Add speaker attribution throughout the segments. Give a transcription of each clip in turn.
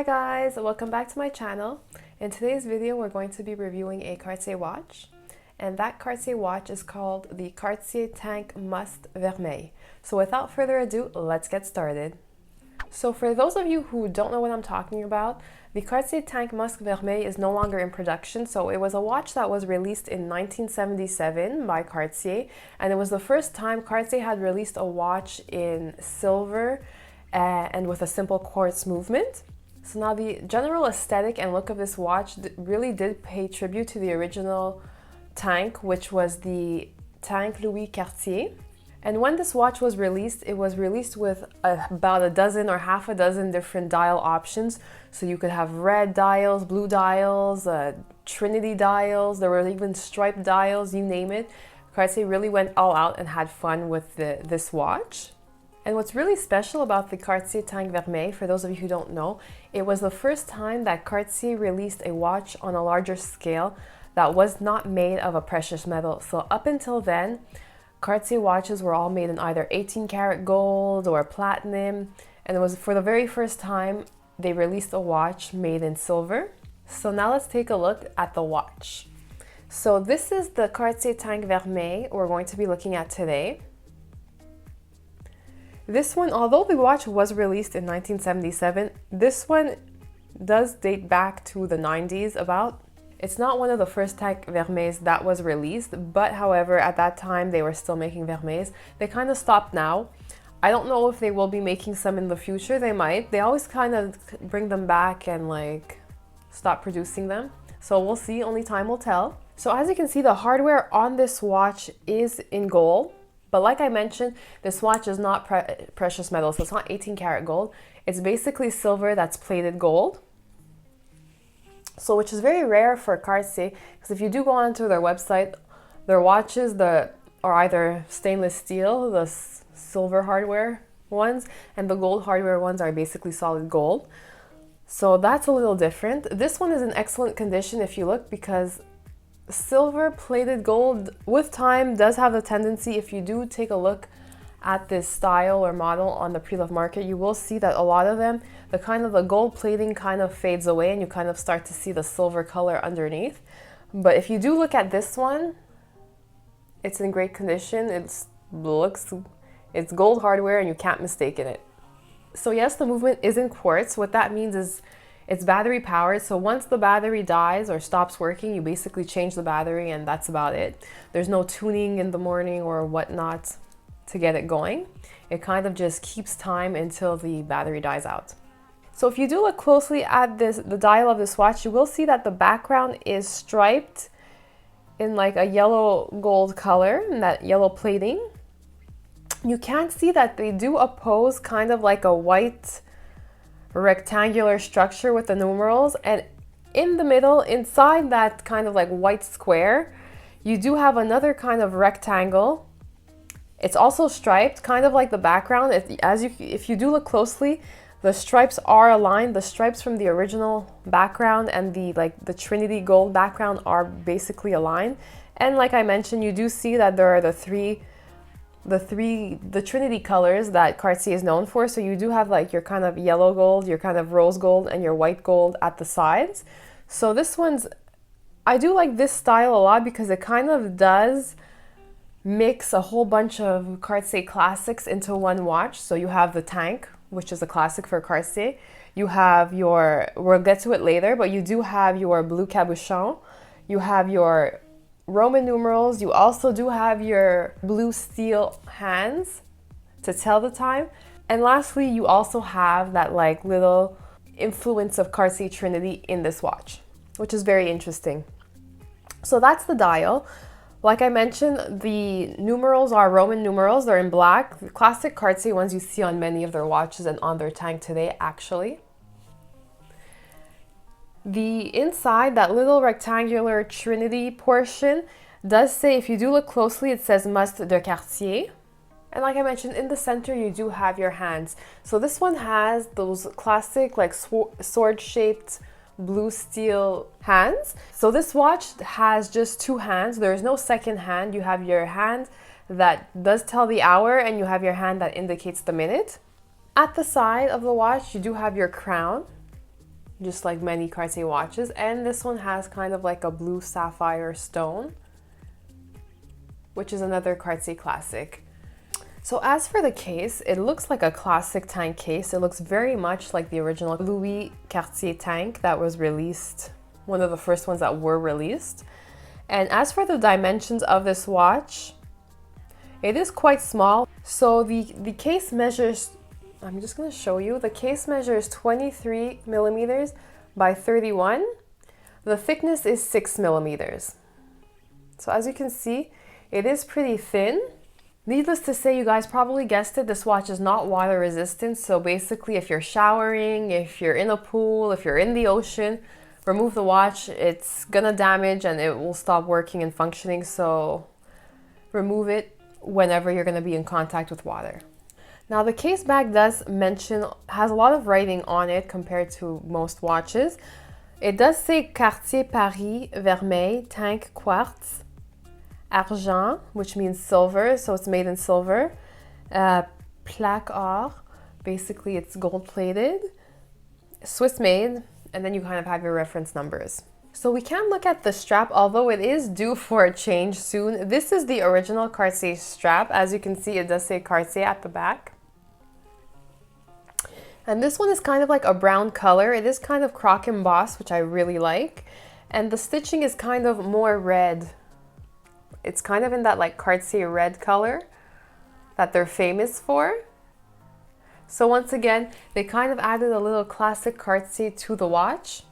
Speaker 1: Hi guys, welcome back to my channel. In today's video we're going to be reviewing a Cartier watch, and that Cartier watch is called the Cartier Tank Must Vermeil. So without further ado, let's get started. So for those of you who don't know what I'm talking about, the Cartier Tank Must Vermeil is no longer in production. So it was a watch that was released in 1977 by Cartier, and it was the first time Cartier had released a watch in silver and with a simple quartz movement. So now the general aesthetic and look of this watch really did pay tribute to the original Tank, which was the Tank Louis Cartier. And when this watch was released, it was released with about a dozen or half a dozen different dial options. So you could have red dials, blue dials, Trinity dials, there were even striped dials, you name it. Cartier really went all out and had fun with this watch. And what's really special about the Cartier Tank Vermeil, for those of you who don't know, it was the first time that Cartier released a watch on a larger scale that was not made of a precious metal. So up until then, Cartier watches were all made in either 18 karat gold or platinum, and it was for the very first time they released a watch made in silver. So now let's take a look at the watch. So this is the Cartier Tank Vermeil we're going to be looking at today. This one, although the watch was released in 1977, this one does date back to the 90s about. It's not one of the first Tank Vermeils that was released, but however, at that time they were still making Vermeils. They kind of stopped now. I don't know if they will be making some in the future. They might. They always kind of bring them back and like stop producing them. So we'll see, only time will tell. So as you can see, the hardware on this watch is in gold. But like I mentioned, this watch is not precious metal, so it's not 18 karat gold. It's basically silver that's plated gold. So which is very rare for Cartier, because if you do go onto their website, their watches are either stainless steel, the silver hardware ones, and the gold hardware ones are basically solid gold. So that's a little different. This one is in excellent condition if you look, because silver plated gold with time does have a tendency, if you do take a look at this style or model on the pre-loved market, you will see that a lot of them, the gold plating kind of fades away and you kind of start to see the silver color underneath. But if you do look at this one, it's in great condition. It's gold hardware and you can't mistake it. So yes, the movement is in quartz. What that means is it's battery powered. So once the battery dies or stops working, you basically change the battery and that's about it. There's no tuning in the morning or whatnot to get it going. It kind of just keeps time until the battery dies out. So if you do look closely at the dial of this watch, you will see that the background is striped in like a yellow gold color, and that yellow plating. You can see that they do oppose kind of like a white rectangular structure with the numerals, and in the middle, inside that kind of like white square, you do have another kind of rectangle. It's also striped, kind of like the background. If you do look closely, the stripes are aligned. The stripes from the original background and the Trinity gold background are basically aligned. And like I mentioned, you do see that there are the Trinity colors that Cartier is known for. So you do have like your kind of yellow gold, your kind of rose gold, and your white gold at the sides. So I do like this style a lot because it kind of does mix a whole bunch of Cartier classics into one watch. So you have the Tank, which is a classic for Cartier. You have we'll get to it later, but you do have your blue cabochon. You have your Roman numerals. You also do have your blue steel hands to tell the time. And lastly, you also have that like little influence of Cartier Trinity in this watch, which is very interesting. So that's the dial. Like I mentioned, the numerals are Roman numerals. They're in black, the classic Cartier ones you see on many of their watches and on their Tank today, actually. The inside, that little rectangular Trinity portion, does say, if you do look closely, it says Must de Cartier. And like I mentioned, in the center, you do have your hands. So this one has those classic like sword-shaped blue steel hands. So this watch has just two hands. There is no second hand. You have your hand that does tell the hour and you have your hand that indicates the minute. At the side of the watch, you do have your crown. just like many Cartier watches. And this one has kind of like a blue sapphire stone, which is another Cartier classic. So as for the case, it looks like a classic tank case. It looks very much like the original Louis Cartier tank that was released, one of the first ones that were released. And as for the dimensions of this watch, it is quite small. So the case measures, I'm just going to show you, the case measures 23 millimeters by 31. The thickness is 6 millimeters. So as you can see, it is pretty thin. Needless to say, you guys probably guessed it, this watch is not water resistant. So basically, if you're showering, if you're in a pool, if you're in the ocean, remove the watch, it's gonna damage and it will stop working and functioning. So remove it whenever you're gonna be in contact with water. Now the case back has a lot of writing on it compared to most watches. It does say Cartier Paris Vermeil Tank Quartz Argent, which means silver, so it's made in silver. Plaque or, basically it's gold plated. Swiss made, and then you kind of have your reference numbers. So we can look at the strap, although it is due for a change soon. This is the original Cartier strap. As you can see, it does say Cartier at the back. And this one is kind of like a brown color. It is kind of croc embossed, which I really like. And the stitching is kind of more red. It's kind of in that like Cartier red color that they're famous for. So once again, they kind of added a little classic Cartier to the watch.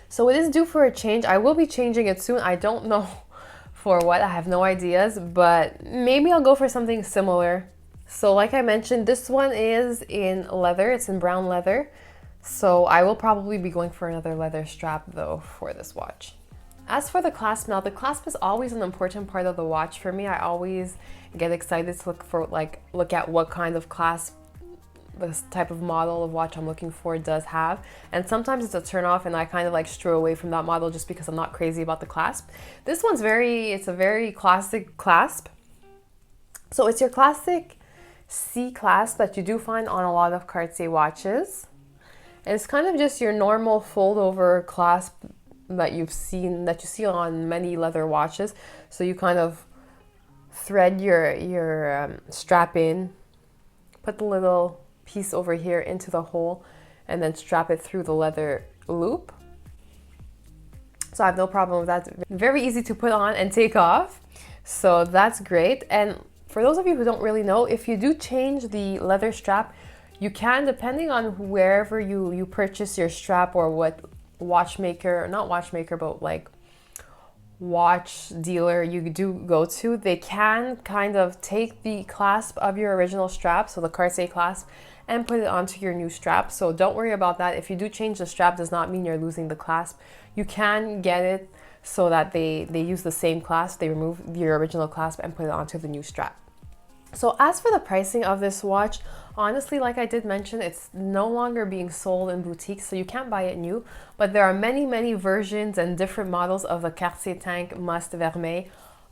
Speaker 1: So it is due for a change. I will be changing it soon. I don't know for what, I have no ideas, but maybe I'll go for something similar. So like I mentioned, this one is in leather, it's in brown leather. So I will probably be going for another leather strap though for this watch. As for the clasp, now the clasp is always an important part of the watch for me. I always get excited to look at what kind of clasp this type of model of watch I'm looking for does have. And sometimes it's a turn off and I kind of like stray away from that model just because I'm not crazy about the clasp. This one's it's a very classic clasp. So it's your classic C clasp that you do find on a lot of Cartier watches. And it's kind of just your normal fold over clasp that you see on many leather watches. So you kind of thread your strap in, put the little piece over here into the hole, and then strap it through the leather loop. So I have no problem with that. Very easy to put on and take off. So that's great. And for those of you who don't really know, if you do change the leather strap, you can, depending on wherever you purchase your strap or what watchmaker, not watchmaker, but like watch dealer you do go to, they can kind of take the clasp of your original strap, so the Cartier clasp, and put it onto your new strap. So don't worry about that. If you do change the strap, does not mean you're losing the clasp. You can get it so that they use the same clasp, they remove your original clasp and put it onto the new strap. So as for the pricing of this watch, honestly, like I did mention, it's no longer being sold in boutiques, so you can't buy it new, but there are many versions and different models of the Cartier Tank Must de Vermeil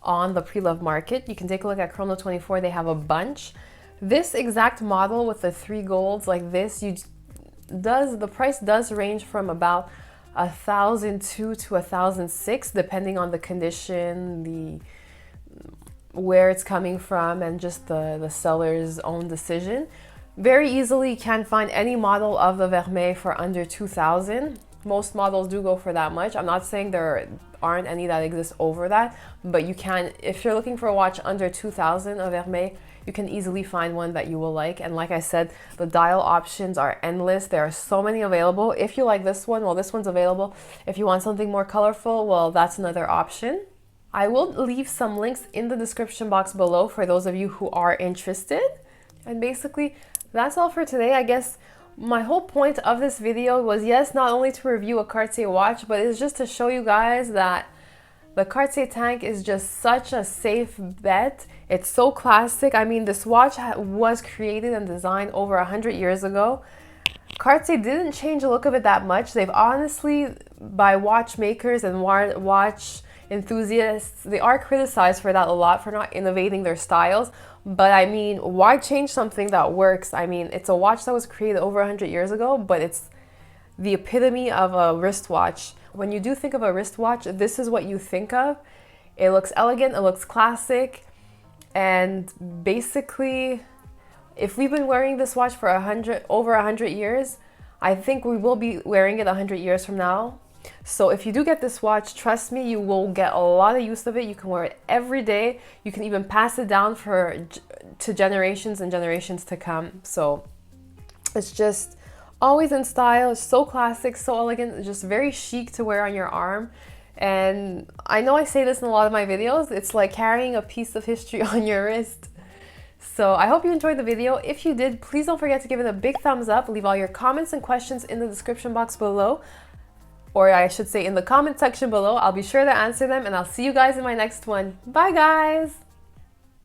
Speaker 1: on the pre-loved market. You can take a look at Chrono 24, they have a bunch. This exact model with the 3 golds like this, the price does range from about $1,002 to $1,006, depending on the condition, where it's coming from, and just the seller's own decision. Very easily can find any model of the Vermeil for under $2,000. Most models do go for that much. I'm not saying there aren't any that exist over that, but you can, if you're looking for a watch under $2,000 of Vermeil, you can easily find one that you will like. And like I said, the dial options are endless. There are so many available. If you like this one, well, this one's available. If you want something more colorful, well, that's another option. I will leave some links in the description box below for those of you who are interested. And basically, that's all for today. I guess my whole point of this video was, yes, not only to review a Cartier watch, but it's just to show you guys that the Cartier Tank is just such a safe bet. It's so classic. I mean, this watch was created and designed over 100 years ago. Cartier didn't change the look of it that much. They've honestly, by watchmakers and watch enthusiasts, they are criticized for that a lot, for not innovating their styles. But I mean, why change something that works? I mean, it's a watch that was created over 100 years ago, but the epitome of a wristwatch. When you do think of a wristwatch, this is what you think of. It looks elegant, it looks classic, and basically, if we've been wearing this watch for over 100 years, I think we will be wearing it 100 years from now. So if you do get this watch, trust me, you will get a lot of use of it. You can wear it every day. You can even pass it down to generations and generations to come. So it's just always in style. It's so classic, so elegant. It's just very chic to wear on your arm. And I know I say this in a lot of my videos. It's like carrying a piece of history on your wrist. So I hope you enjoyed the video. If you did, please don't forget to give it a big thumbs up. Leave all your comments and questions in the description box below. Or I should say in the comment section below. I'll be sure to answer them, and I'll see you guys in my next one. Bye guys!